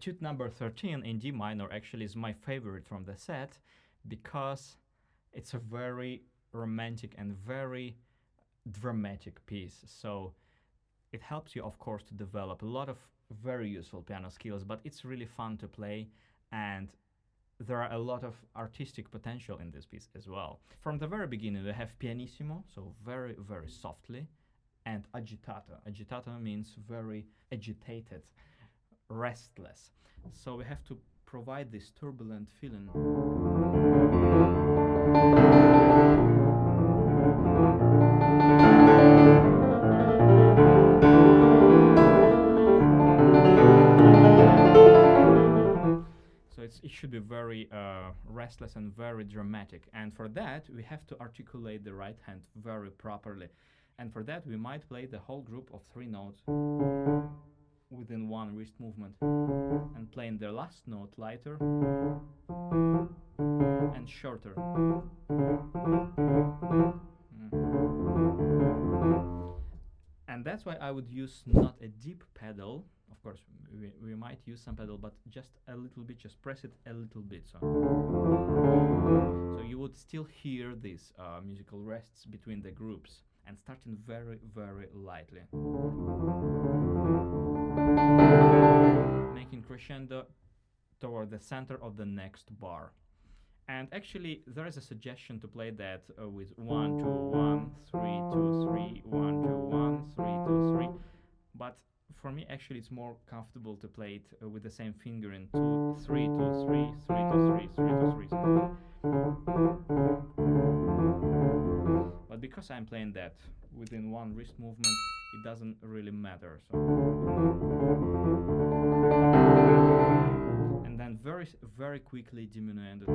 Etude number 13 in D minor actually is my favorite from the set because it's a very romantic and very dramatic piece. So it helps you, of course, to develop a lot of very useful piano skills, but it's really fun to play, and there are a lot of artistic potential in this piece as well. From the very beginning, we have pianissimo, so very, very softly, and agitato. Agitato means very agitated, restless. So we have to provide this turbulent feeling. So it should be very restless and very dramatic. And for that, we have to articulate the right hand very properly. And for that, we might play the whole group of 3 notes within one wrist movement, and playing the last note lighter and shorter. And that's why I would use not a deep pedal. Of course, we might use some pedal, but just a little bit, just press it a little bit. So you would still hear these musical rests between the groups, and starting very, very lightly. Making crescendo toward the center of the next bar. And actually, there is a suggestion to play that with 1, 2, 1, 3, 2, 3, 1, 2, 1, 3, 2, 3. But for me, actually, it's more comfortable to play it with the same finger in 2, 3, 2, 3, 3, 2, 3, 3, 2, 3. But because I'm playing that within one wrist movement, it doesn't really matter. So. And then very, very quickly diminuendo.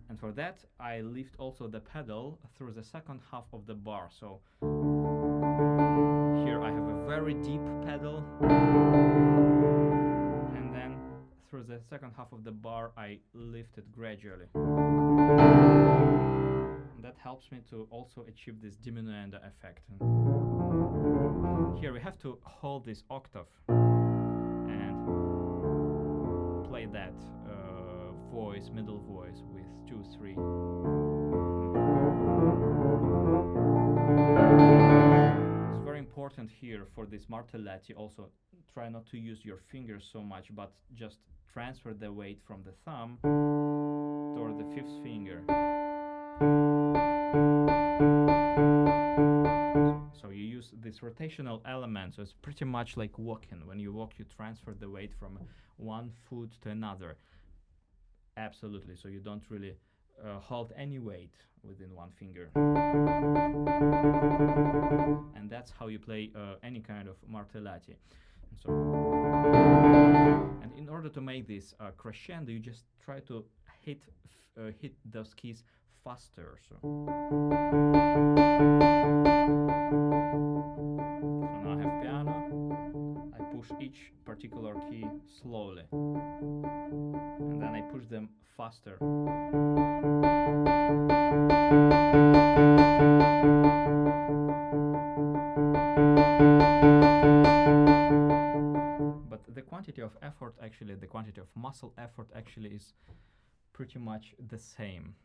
And for that, I lift also the pedal through the second half of the bar. So here I have a very deep pedal, and then through the second half of the bar, I lift it gradually. And that helps me to also achieve this diminuendo effect. Here we have to hold this octave and play that voice, middle voice with 2, 3. It's very important here for this martellati also. Try not to use your fingers so much, but just transfer the weight from the thumb toward the 5th finger. So you use this rotational element, so it's pretty much like walking. When you walk, you transfer the weight from one foot to another. Absolutely, so you don't really hold any weight within one finger. And that's how you play any kind of martellati. And in order to make this crescendo, you just try to hit those keys faster. So now I have piano. I push each particular key slowly, and then I push them faster. But the quantity of effort, actually, the quantity of muscle effort actually is pretty much the same.